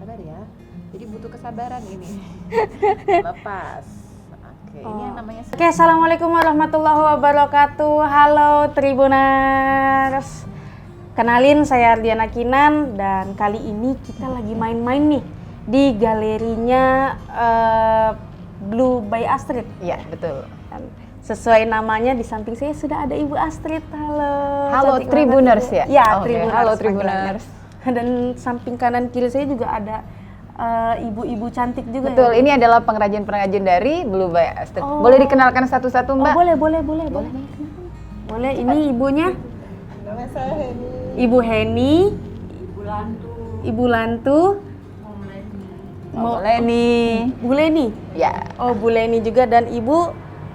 sabar ya. Jadi butuh kesabaran ini. Lepas. Oke, ini yang namanya. Oke, assalamualaikum warahmatullahi wabarakatuh. Halo Tribuners. Kenalin, saya Ardiana Kinan dan kali ini kita lagi main-main nih di galerinya Blue by Astrid. Iya, betul. Dan sesuai namanya di samping saya sudah ada Ibu Astrid. Halo. Halo Cantik Tribuners banget, ya. Ibu. Ya, Oke, Tribuners. halo Tribuners. Dan samping kanan kiri saya juga ada ibu-ibu cantik juga. Betul, ya, ini adalah pengrajin-pengrajin dari Blue by Astrid. Oh. Boleh dikenalkan satu-satu, Mbak? Boleh. Boleh, ini ibunya. Nama saya Heni. Ibu Heni. Ibu Lantu. Oh, Leni. Bu Leni. Ya. Oh, Bu Leni juga dan Ibu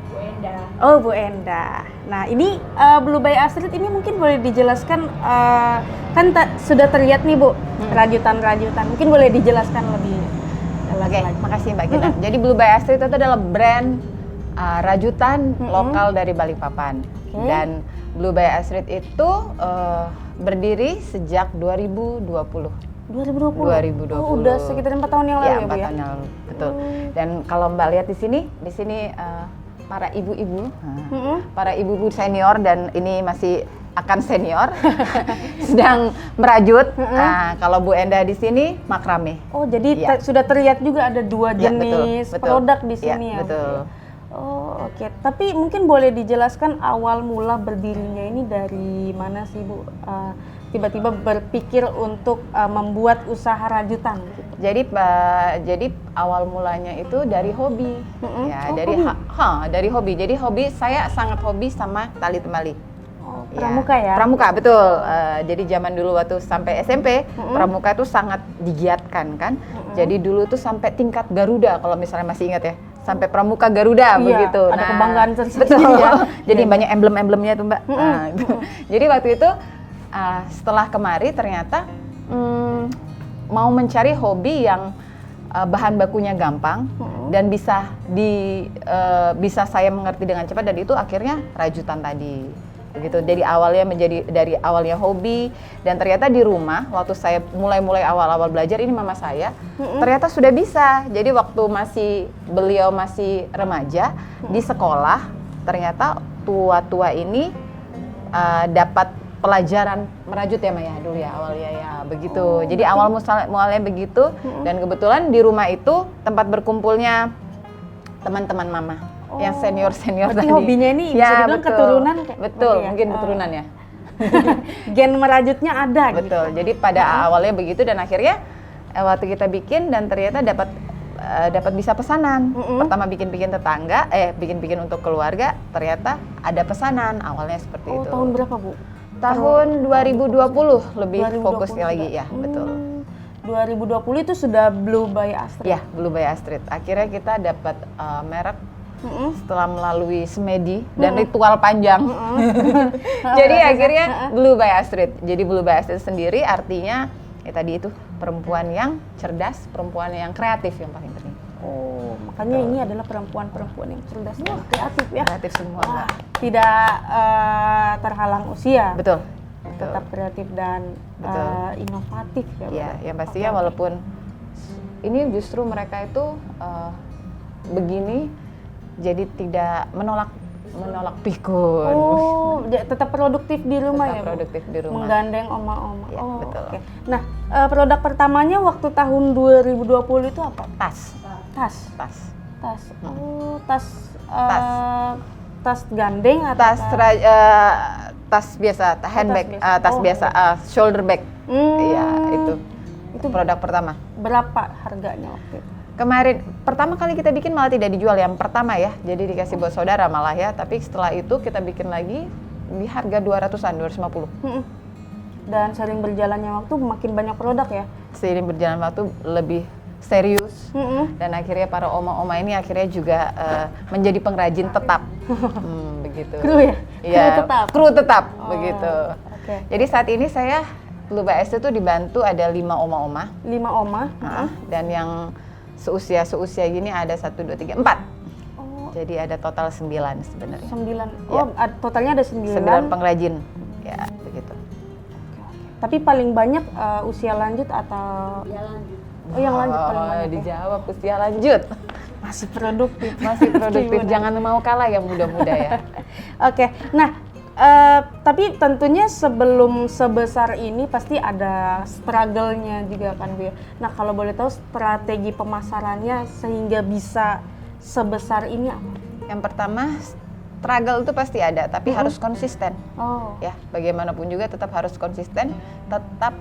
Bu Enda. Oh, Bu Enda. Nah, ini Blue by Astrid ini mungkin boleh dijelaskan, kan sudah terlihat nih Bu, rajutan-rajutan. Mungkin boleh dijelaskan lebih Oke, lagi. makasih Mbak Gina. Jadi Blue by Astrid itu adalah brand rajutan lokal dari Balikpapan. Oke. Dan Blue by Astrid itu berdiri sejak 2020. 2020. Oh, udah sekitar 4 tahun yang lalu ya, Bu 4 ya? tahun yang lalu, betul. Dan kalau Mbak lihat di sini para ibu-ibu, para ibu-ibu senior dan ini masih akan senior sedang merajut. Nah, kalau Bu Enda di sini makrame. Oh, jadi Iya. sudah terlihat juga ada 2 Ya, jenis betul. produk di Ya, sini ya. Bu, betul. ya? Oh, oke. Tapi mungkin boleh dijelaskan awal mula berdirinya ini dari mana sih, Bu? Tiba-tiba berpikir untuk membuat usaha rajutan gitu. Jadi awal mulanya itu dari hobi. Ya, Oh, dari hobi. Jadi hobi, saya sangat hobi sama tali temali. Oh, pramuka ya? Pramuka, betul. Jadi zaman dulu waktu sampai SMP, pramuka itu sangat digiatkan kan. Jadi dulu tuh sampai tingkat Garuda, kalau misalnya masih ingat ya. Sampai pramuka Garuda, Iya, begitu. ada kebanggaan tersendiri betul. ya. Jadi banyak emblem-emblemnya tuh Mbak. Nah, gitu. Jadi waktu itu setelah kemari ternyata mau mencari hobi yang bahan bakunya gampang dan bisa saya mengerti dengan cepat, dan itu akhirnya rajutan tadi. Begitu. Dari awalnya hobi, dan ternyata di rumah waktu saya mulai awal-awal belajar, ini mama saya ternyata sudah bisa. Jadi waktu beliau masih remaja di sekolah, ternyata tua-tua ini dapat pelajaran merajut ya Maya dulu ya awalnya ya begitu. Jadi awal mulanya begitu, dan kebetulan di rumah itu tempat berkumpulnya teman-teman mama yang senior Berarti tadi. hobinya ini bisa dibilang betul. keturunan Betul, ya? mungkin keturunan ya. Gen merajutnya ada gitu. Betul. Jadi pada awalnya begitu, dan akhirnya waktu kita bikin dan ternyata dapat bisa pesanan. Pertama bikin-bikin tetangga, bikin-bikin untuk keluarga, ternyata ada pesanan. Awalnya seperti Oh, itu. tahun berapa, Bu? Tahun 2020 lebih 2020 fokusnya juga. lagi ya, betul. 2020 itu sudah Blue by Astrid. Ya, Blue by Astrid. Akhirnya kita dapat merek setelah melalui semedi dan ritual panjang. Jadi akhirnya Blue by Astrid. Jadi Blue by Astrid sendiri artinya ya tadi itu perempuan yang cerdas, perempuan yang kreatif yang paling penting. Oh, makanya ini adalah perempuan-perempuan yang cerdas dan kreatif ya. Kreatif semua, Wah, Mbak. tidak terhalang usia. Betul. Tetap kreatif dan inovatif ya. Ya, Bu. yang pastinya walaupun ini justru mereka itu begini, jadi tidak menolak pikun. Oh, tetap produktif di rumah Tetap ya, Bu? produktif di rumah. Menggandeng oma-oma. Ya, Oh, betul. oke. Nah, produk pertamanya waktu tahun 2020 itu apa? Tas. Oh, tas gandeng atau Tas biasa, handbag, biasa. tas Oh, biasa, shoulder bag. Iya, itu Itu produk pertama. berapa harganya waktu itu? Kemarin pertama kali kita bikin malah tidak dijual yang pertama ya, jadi dikasih buat saudara malah ya. Tapi setelah itu kita bikin lagi di harga 200-an, 250. Dan sering berjalannya waktu makin banyak produk ya? Seiring berjalan waktu lebih serius, dan akhirnya para oma-oma ini akhirnya juga menjadi pengrajin tetap. Begitu. Kru ya? Iya, kru tetap begitu. Oke. Jadi saat ini saya Blue by Astrid itu dibantu ada 5 oma-oma. 5 oma. Dan yang seusia gini ada 1, 2, 3, 4. Oh, Jadi ada total 9 sebenarnya. 9. Ya. Oh, totalnya ada 9. 9 pengrajin. Ya, begitu. Tapi paling banyak usia lanjut atau Oh, yang lanjut paling Oh, banyak ya? dijawab usia lanjut. Masih produktif. Masih produktif, Gimana? jangan mau kalah yang muda-muda ya. Oke, nah tapi tentunya sebelum sebesar ini pasti ada struggle-nya juga kan Bu ya. Nah kalau boleh tahu strategi pemasarannya sehingga bisa sebesar ini apa? Yang pertama, struggle itu pasti ada, tapi harus konsisten. Oh, Ya, bagaimanapun juga tetap harus konsisten, tetap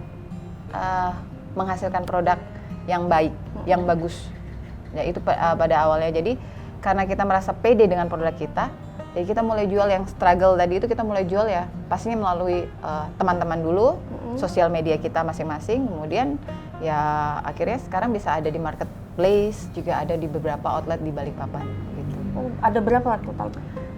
menghasilkan produk yang baik, yang bagus. Ya itu pada awalnya. Jadi karena kita merasa pede dengan produk kita, jadi kita mulai jual yang struggle tadi itu kita mulai jual ya pastinya melalui teman-teman dulu, sosial media kita masing-masing, kemudian ya akhirnya sekarang bisa ada di marketplace, juga ada di beberapa outlet di Balikpapan gitu. oh, ada berapa total?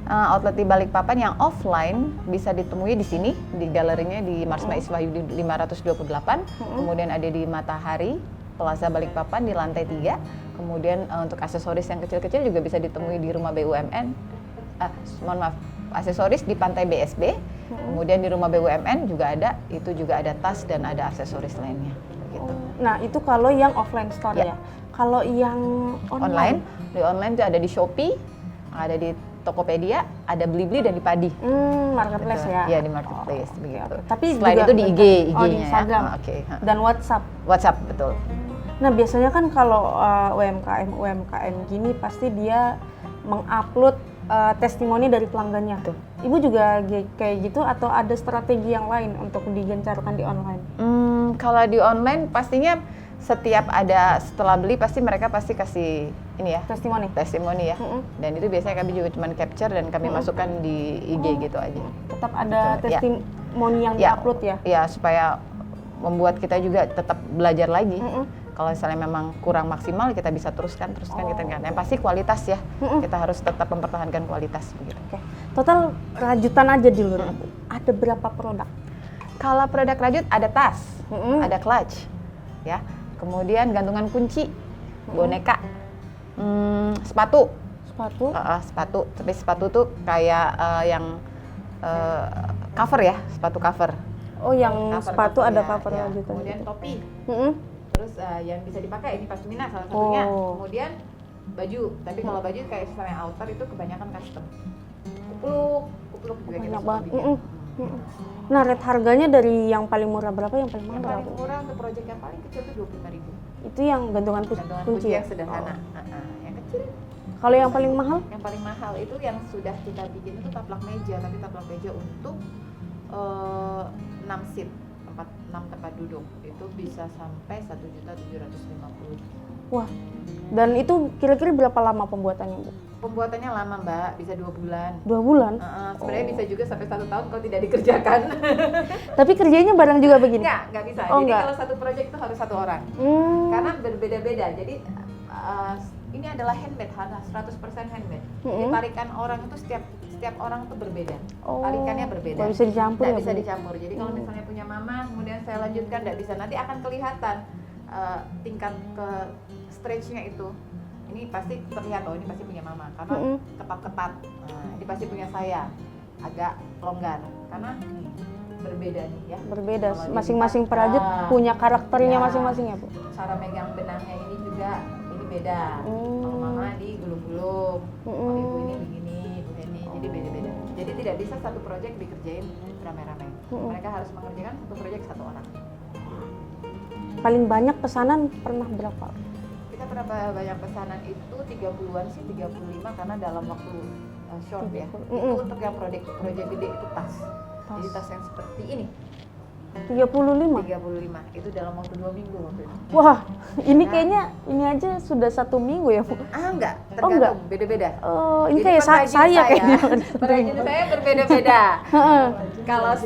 Outlet di Balikpapan yang offline bisa ditemui di sini, di galerinya di Marsma Iswahyudi 528, kemudian ada di Matahari Plaza Balikpapan di lantai 3, kemudian untuk aksesoris yang kecil-kecil juga bisa ditemui di rumah BUMN, mohon maaf, aksesoris di Pantai BSB, kemudian di rumah BUMN juga ada, itu juga ada tas dan ada aksesoris lainnya. Gitu. Nah itu kalau yang offline store Ya. ya. Kalau yang online? Di online itu ada di Shopee, ada di Tokopedia, ada Blibli dan di Padi. Marketplace Gitu. ya? Iya di marketplace begitu. Tapi selain juga itu di IG, oh, di IG-nya Instagram ya. Oke. dan WhatsApp. WhatsApp betul. Nah biasanya kan kalau UMKM gini pasti dia mengupload testimoni dari pelanggannya. Betul. Ibu juga kayak gitu atau ada strategi yang lain untuk digencarkan di online? Kalau di online pastinya setiap ada setelah beli pasti mereka pasti kasih ini ya testimoni ya. Dan itu biasanya kami juga cuma capture dan kami masukkan di IG gitu aja. Tetap ada Betul, ya. testimoni yang diupload ya? Ya supaya membuat kita juga tetap belajar lagi. Kalau misalnya memang kurang maksimal kita bisa teruskan kita kan. Yang pasti kualitas ya. Kita harus tetap mempertahankan kualitas begitu. Oke. Total rajutan aja dulu. Ada berapa produk? Kalau produk rajut ada tas, ada clutch, ya. Kemudian gantungan kunci, boneka, sepatu. Sepatu. Tapi sepatu tuh kayak yang cover ya, sepatu cover. Oh, yang Cover, sepatu ada ya, cover ya. rajutan. Kemudian topi. Terus yang bisa dipakai ini pasmina salah satunya. Kemudian baju. Tapi kalau baju kayak misalnya outer itu kebanyakan custom. Kupluk juga kita Banyak suka banget. bikin. Nah, rate harganya dari yang paling murah berapa, yang paling mahal Yang berapa? paling murah untuk project yang paling kecil itu 25.000. Itu yang gantungan Gantungan kunci ya? yang sederhana. Yang kecil. Kalau yang paling mahal? Yang paling mahal itu yang sudah kita bikin itu taplak meja, tapi taplak meja untuk 6 seat, 6 tempat duduk. Itu bisa sampai 1.750.000. Wah, dan itu kira-kira berapa lama pembuatannya, Bu? Pembuatannya lama, Mbak, bisa 2 bulan. 2 bulan? Sebenarnya bisa juga sampai 1 tahun kalau tidak dikerjakan. Tapi kerjanya bareng juga begini? Nggak bisa. Oh, Jadi enggak. kalau satu project itu harus 1 orang. Karena berbeda-beda. Jadi ini adalah handmade, 100% handmade. Jadi tarikan orang itu setiap orang itu berbeda. Tarikannya berbeda. Nggak bisa dicampur Nggak ya, bisa Bu? dicampur. Jadi kalau misalnya punya mama, kemudian saya lanjutkan, nggak bisa. Nanti akan kelihatan tingkat ke stretch-nya itu. Ini pasti terlihat, oh ini pasti punya mama karena ketat-ketat. Ini pasti punya saya, agak longgar karena berbeda nih ya. Berbeda, Kalau masing-masing dilihat, perajut punya karakternya ya, masing-masing ya, Bu? Cara megang benangnya ini juga ini beda. Kalau mama digulung-gulung, kalau ibu ini begini, ibu ini, jadi beda-beda. Jadi tidak bisa satu proyek dikerjain rame-rame. Mereka harus mengerjakan satu proyek 1 orang. Paling banyak pesanan pernah berapa? Kita pernah banyak pesanan itu 30-an sih, 35 karena dalam waktu short ya. Itu untuk yang proyek gede itu tas. Jadi tas yang seperti ini. 35? 35. Itu dalam waktu 2 minggu waktu itu. Wah, ini kayaknya ini aja sudah 1 minggu ya, Bu? Enggak, Oh, enggak. tergantung, beda-beda. Oh, ini Jadi kayak pengrajin saya kayaknya. Pengrajin saya berbeda-beda. Kalau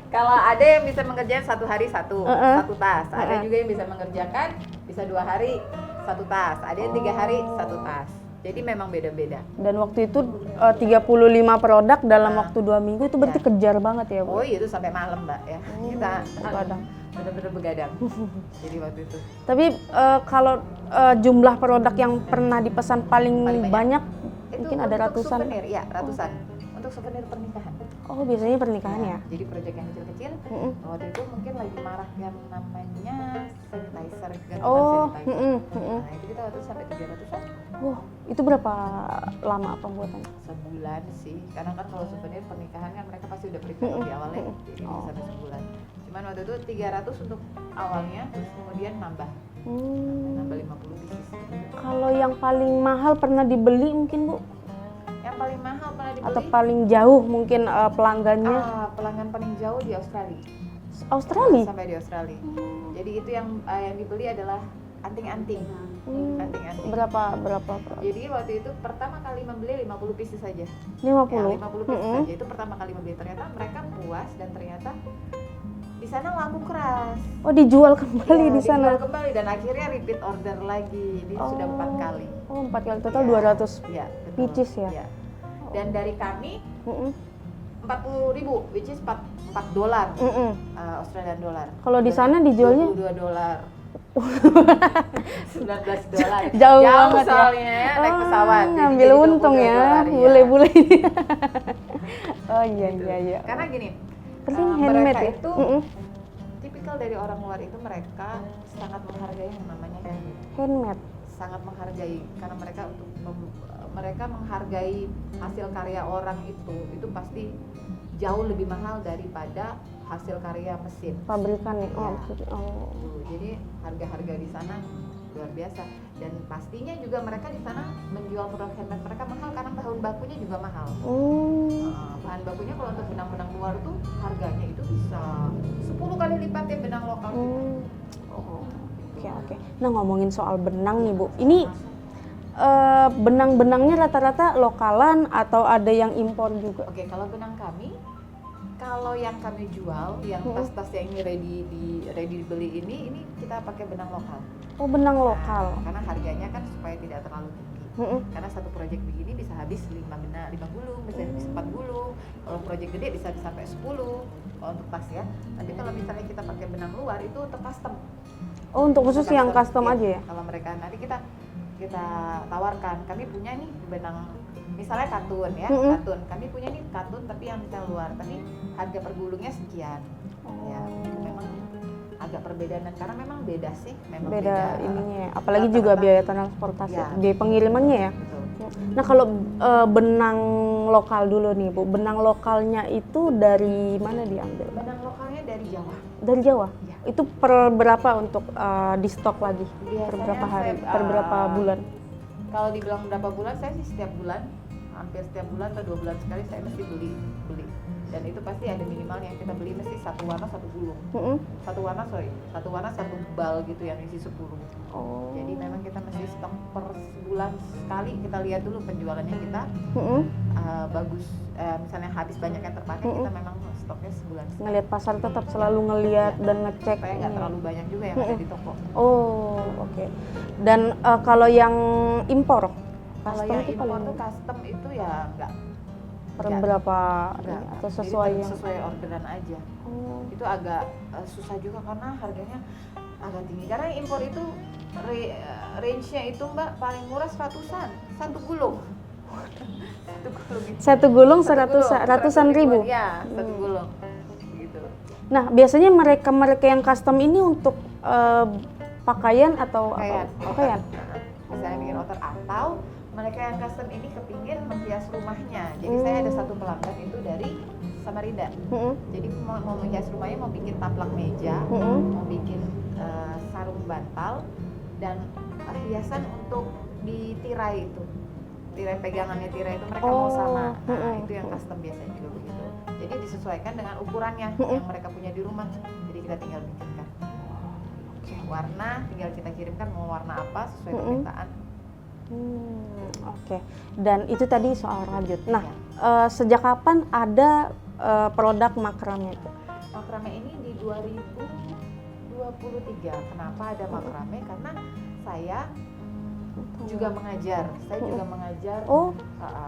kalau ada yang bisa mengerjakan 1 hari 1 tas, ada juga yang bisa mengerjakan bisa 2 hari 1 tas, ada yang 3 hari 1 tas. Jadi memang beda-beda. Dan waktu itu 35 produk dalam waktu 2 minggu itu berarti kejar banget ya, Bu? Oh iya, itu sampai malam, Mbak ya. Kita begadang. benar-benar begadang. Jadi waktu itu. Tapi kalau jumlah produk yang pernah dipesan paling Paling banyak Itu mungkin ada untuk ratusan. souvenir, ya, ratusan. Untuk souvenir pernikahan. Oh, biasanya pernikahan ya? Jadi proyek yang kecil-kecil. Waktu itu mungkin lagi marak yang namanya sanitizer, gantungan Oh, sanitizer. Nah itu kita waktu itu sampai 300-an. Wah, itu berapa lama pembuatannya? Sebulan sih, karena kan kalau souvenir pernikahan kan mereka pasti udah prepare di awalnya, jadi bisa sampai sebulan. Cuman waktu itu 300 untuk awalnya, terus kemudian nambah 50 pieces. Kalau yang paling mahal pernah dibeli mungkin Bu? Yang paling mahal pernah dibeli? Atau paling jauh mungkin pelanggannya? Pelanggan paling jauh di Australia. Australia? Sampai di Australia. Jadi itu yang dibeli adalah anting-anting. Anting-anting. Berapa? Jadi waktu itu pertama kali membeli 50 pieces saja. 50? Ya, 50 pieces saja. Itu pertama kali membeli. Ternyata mereka puas dan ternyata di sana laku keras. Oh, dijual kembali di sana? Dijual kembali dan akhirnya repeat order lagi. Ini sudah 4 kali. Oh, 4 kali total 200 pieces ya? Ya. Dan dari kami 40.000, which is 4 dolar, Australian dollar. Kalau di sana dijualnya? 22 dolar. 19 dolar. Jauh banget soalnya ya, naik pesawat. Ngambil jadi untung ya, dolar, bule-bule ini. Oh iya. Karena gini, Penting handmade mereka ya? itu tipikal dari orang luar itu mereka sangat menghargai yang namanya Handmade? sangat menghargai, karena mereka mereka menghargai hasil karya orang itu pasti jauh lebih mahal daripada hasil karya mesin Pabrikan ya? Ya. Oh. Jadi harga-harga di sana luar biasa, dan pastinya juga mereka di sana menjual produk handmade mereka mahal karena bahan bakunya juga mahal. Bahan bakunya kalau untuk benang-benang luar tuh harganya itu bisa 10 kali lipat ya benang lokal kita. Oke. Nah, ngomongin soal benang nih Bu, ini benang-benangnya rata-rata lokalan atau ada yang impor juga? Oke, kalau benang kami, kalau yang kami jual, yang tas-tas yang ini ready dibeli ini kita pakai benang lokal. Oh, benang lokal. Karena harganya kan supaya tidak terlalu tinggi. Karena satu proyek begini bisa habis 5 gulung, bisa habis 4 gulung. Kalau proyek gede bisa sampai 10 kalau untuk tas ya. Tapi kalau misalnya kita pakai benang luar itu untuk custom. Oh, untuk khusus yang custom ya. aja ya? Kalau mereka nanti kita tawarkan, kami punya nih benang misalnya katun ya, katun. Kami punya nih katun tapi yang misalnya luar, tapi harga per gulungnya sekian. Ya, itu memang agak perbedaan dan karena memang beda sih, beda ininya. Apalagi juga biaya transportasi, biaya pengirimannya ya. Betul. Nah, kalau benang lokal dulu nih Bu, benang lokalnya itu dari mana diambil? Benang lokalnya dari Jawa. Dari Jawa? Ya. Itu per berapa untuk di stok lagi? Biasanya Per berapa hari? saya, Per berapa bulan? Kalau dibilang berapa bulan, saya sih setiap bulan, hampir setiap bulan atau 2 bulan sekali saya mesti beli. Dan itu pasti ada minimalnya, kita beli mesti satu warna satu gulung. Satu warna satu bal gitu yang isi 10. Oh. Jadi memang kita mesti stok per bulan sekali, kita lihat dulu penjualannya kita bagus, misalnya habis banyak yang terpakai, kita memang stoknya sebulan sekali. Ngelihat pasar tetap selalu ngelihat dan ngecek. Supaya nggak terlalu banyak juga yang ada di toko. Oh, oke. Dan kalau yang impor? Kalau Custom yang itu impor paling tuh custom itu ya nggak per berapa Enggak, atau jadi sesuai yang sesuai orderan aja. Itu agak susah juga karena harganya agak tinggi. Karena impor itu range-nya itu Mbak paling murah 100-an, satu gulung. Satu gulung ratusan ribu. Ya, satu gulung. Gitu. Nah, biasanya mereka yang custom ini untuk pakaian atau pakaian? Misalnya bikin outer atau mereka yang custom ini kepingin menghias rumahnya. Jadi saya ada satu pelanggan itu dari Samarinda. Jadi mau menghias rumahnya, mau bikin taplak meja, mau bikin sarung bantal dan hiasan untuk di tirai itu. Tirai pegangannya tirai itu mereka mau sama. Nah, itu yang custom biasanya juga begitu. Jadi disesuaikan dengan ukurannya yang mereka punya di rumah. Jadi kita tinggal bikinkan. Warna tinggal kita kirimkan mau warna apa sesuai permintaan. Oke. Dan itu tadi soal rajut. Nah, sejak kapan ada produk makrame itu? Makrame ini di 2023. Kenapa ada makrame? Karena saya juga mengajar. Saya juga mengajar. Oh,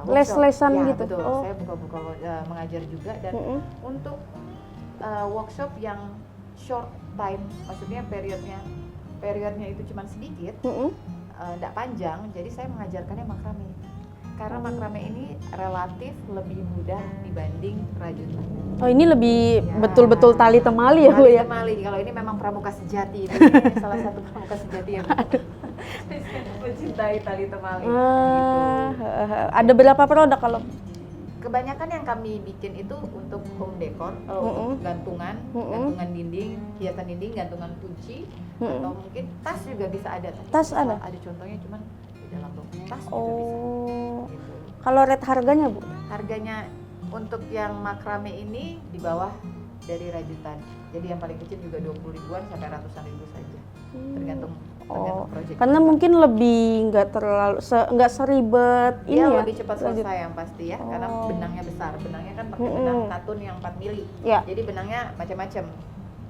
les-lesan ya, gitu. Betul. Oh. Saya buka-buka mengajar juga dan untuk workshop yang short time, maksudnya periodnya itu cuma sedikit. Enggak panjang, jadi saya mengajarkannya makrame. Karena makrame ini relatif lebih mudah dibanding rajutan. Oh ini lebih Ya. betul-betul tali temali ya Bu Tali ya? temali, kalau ini memang pramuka sejati. Ini salah satu pramuka sejati yang mencintai tali temali. Gitu. Ada berapa produk kalau? Kebanyakan yang kami bikin itu untuk home decor, untuk gantungan, gantungan dinding, hiasan dinding, gantungan kunci, atau mungkin tas juga bisa ada. Tas ada? Ada contohnya, cuman di dalam tas juga bisa. Oh, Gitu. kalau rate harganya Bu? Harganya untuk yang makrame ini di bawah dari rajutan. Jadi yang paling kecil juga 20 ribuan sampai ratusan ribu saja. Tergantung project. Karena mungkin lebih nggak terlalu nggak seribet ini Iya, ya? lebih cepat selesai yang pasti ya, karena benangnya besar. Benangnya kan pakai benang katun yang 4 mili. Ya. Jadi benangnya macam-macam.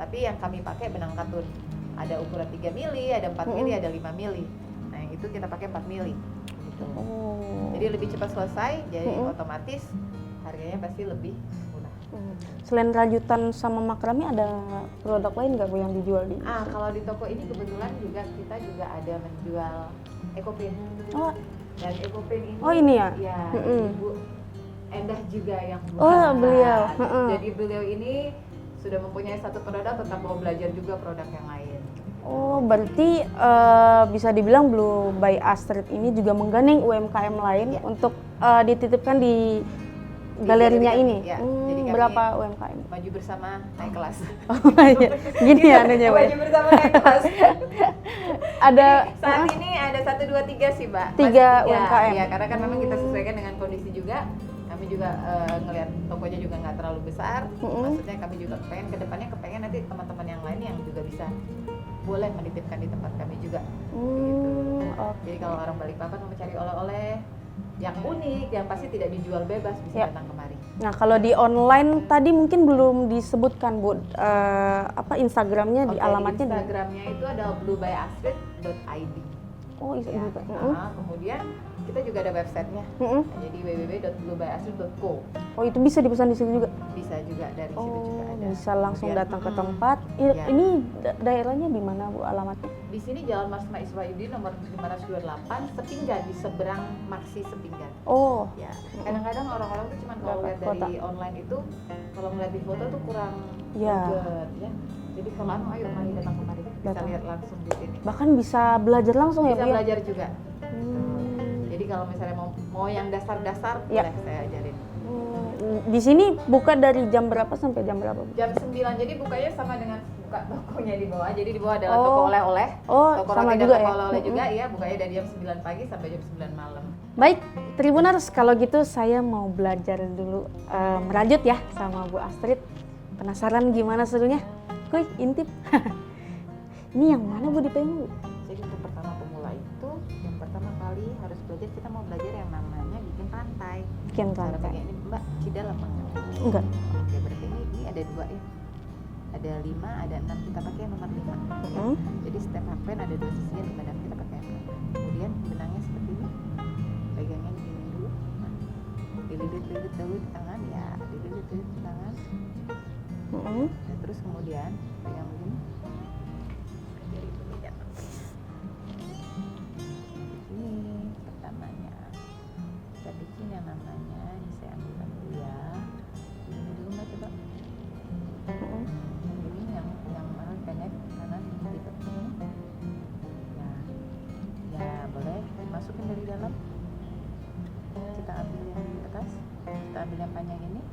Tapi yang kami pakai benang katun. Ada ukuran 3 mili, ada 4 mili, ada 5 mili. Nah, yang itu kita pakai 4 mili. Gitu. Jadi lebih cepat selesai, jadi otomatis harganya pasti lebih murah. Selain rajutan sama makrame ada produk lain nggak Bu yang dijual di? Kalau di toko ini kebetulan juga kita juga ada menjual EcoPin. Oh, Dan EcoPin ini ini ya? Ya, Ibu Endah juga yang buat. Oh, beliau. Jadi beliau ini sudah mempunyai satu produk, tetap mau belajar juga produk yang lain. Oh, berarti bisa dibilang Blue by Astrid ini juga menggandeng UMKM lain untuk dititipkan di galerinya ini. Ya, jadi kami berapa UMKM? maju bersama naik kelas. Oh, iya. Gini ya anunya Bu. Maju bersama naik kelas. Ada Saat ini ada 1, 2, 3 sih, Mbak. Tiga Masih UMKM. Ya, karena kan memang kita sesuaikan dengan kondisi juga. Kami juga ngelihat tokonya juga nggak terlalu besar. Maksudnya kami juga kepengen nanti teman-teman yang lain yang juga bisa boleh menitipkan di tempat kami juga. Gitu. Jadi kalau orang Balikpapan mau mencari oleh-oleh yang unik, yang pasti tidak dijual bebas, bisa datang kemari. Nah, kalau di online tadi mungkin belum disebutkan Bu, apa Instagramnya, di alamatnya di. Instagramnya itu ada bluebyastrid.id. Oh, iya. Kemudian kita juga ada websitenya, jadi www.bluebyastrid.co. Oh, itu bisa dipesan di situ juga? Bisa juga, dari situ juga ada. Bisa langsung Kemudian, datang ke tempat. Ini daerahnya di mana Bu alamatnya? Di sini Jalan Marsma Iswayudi nomor 528, Sepinggan, di seberang Maksi Sepinggan. Oh. Ya, kadang-kadang orang-orang tuh cuma kalau lihat dari online itu, kalau ngeliat di foto tuh kurang greget, ya. Jadi kalau ayo mari datang kemari, bisa lihat langsung di sini. Bahkan bisa belajar langsung ya Bu? Bisa belajar juga. Jadi kalau misalnya mau yang dasar-dasar, boleh saya ajarin. Di sini buka dari jam berapa sampai jam berapa Bu? Jam 9, jadi bukanya sama dengan buka tokonya di bawah. Jadi di bawah adalah toko oleh-oleh. Toko sama roti juga dan toko ya? oleh-oleh juga, ya. Bukanya dari jam 9 pagi sampai jam 9 malam. Baik, Tribuners, kalau gitu saya mau belajar dulu merajut ya sama Bu Astrid. Penasaran gimana serunya? Kuy, intip. Ini yang mana Bu dipegang Bu? Jadi untuk pertama pemula itu, yang pertama kali harus belajar, kita mau belajar yang namanya bikin rantai. Bikin Cara rantai. bikin ini, Mbak, kidal apa enggak? Enggak. Oke, berarti ini ada 2 ya. Ada 5, ada 6, kita pakai yang nomor 5. Jadi setiap hakpen ada 2 sisinya, 5 dan kita pakai yang 6. Kemudian benangnya seperti ini. Pegangnya begini dulu. Nah, dililit-lilit dulu di tangan, ya, dililit-lilit di tangan. Dan terus kemudian pegang begini. Jari dulu ya. Ini pertamanya. Kita bikin yang namanya, ini saya ambilkan dulu ya. Ini dulu Mbak, coba. Ini yang mana pendek kanan gitu. Nah, ya boleh masukin dari dalam. Kita ambil yang di atas, kita ambil yang panjang ini.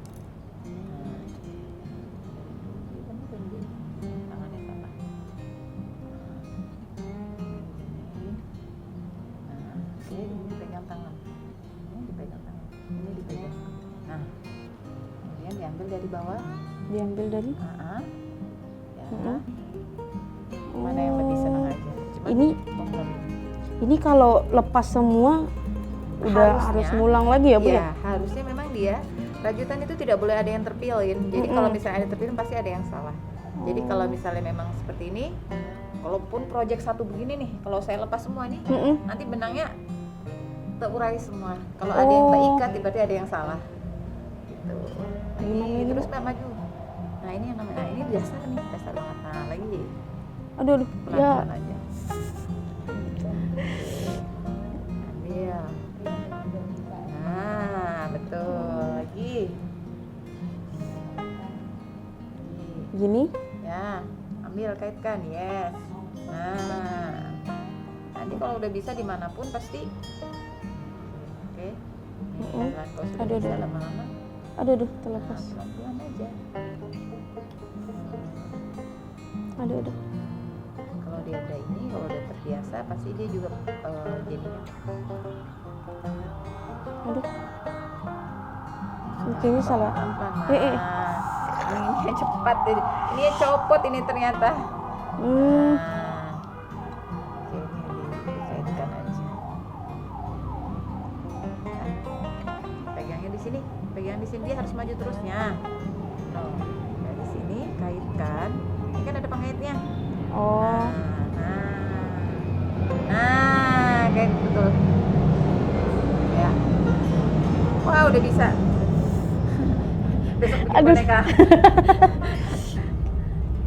Tangannya sama. Nah, ini dipegang tangan. Ini dipegang tangan. Ini dipegang. Nah, kemudian diambil dari bawah. Diambil dari? Ya. Mana yang lebih senang aja. Cuman Ini kalau lepas semua udah harus ngulang lagi ya Bu ya? Harusnya memang dia rajutan itu tidak boleh ada yang terpilin. Jadi kalau misalnya ada terpilin pasti ada yang salah. Jadi kalau misalnya memang seperti ini, kalaupun project satu begini nih, kalau saya lepas semua nih, nanti benangnya terurai semua. Kalau ada yang terikat, berarti ada yang salah. Gitu. Lagi, terus Mbak maju. Nah ini yang namanya, ini dasar nih, dasar banget. Nah lagi, Aduh, ya. pelan-pelan aja. Ambil. Tuh, lagi. Gini. Ya, ambil kaitkan, yes. Nah, nanti kalau udah bisa dimanapun pasti. Oke. Kan kalau sudah Aduh, bisa aduh. lama-lama, Aduh, terlepas. pelan-pelan aja. Aduh. Kalau dia udah ini, kalau udah terbiasa, pasti dia juga jadinya. Aduh. Kayaknya salah. Pelan-pelan. Nah, ini cepat. Ini copot ini ternyata. Hmm. Nah, oke, ini dikaitkan aja. Nah, pegangnya di sini, dia harus maju terusnya. Nah, dari sini kaitkan. Ini kan ada pengaitnya. Oh. Nah, kayak betul. Ya. Wah, udah bisa. Besok bikin Aduh. boneka.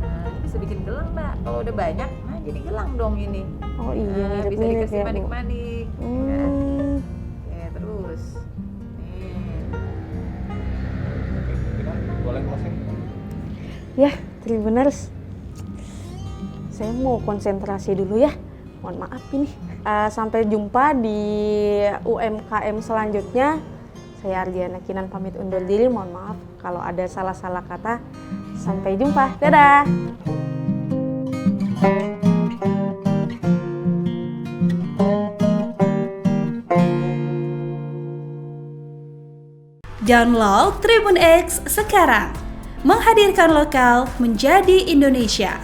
Nah, bisa bikin gelang, Mbak. Kalau udah banyak, nah jadi gelang dong ini. Oh iya, Nah, bisa mirip-mirip dikasih ya, Bu. manik-manik. Ya. Hmm. Oke, terus. Nih. Kita boleh closing? Ya, Tribuners. Saya mau konsentrasi dulu ya. Mohon maaf ini. Sampai jumpa di UMKM selanjutnya. Saya Ardiana Kinan pamit undur diri. Mohon maaf kalau ada salah-salah kata. Sampai jumpa. Dadah. Download Tribun X sekarang. Menghadirkan lokal menjadi Indonesia.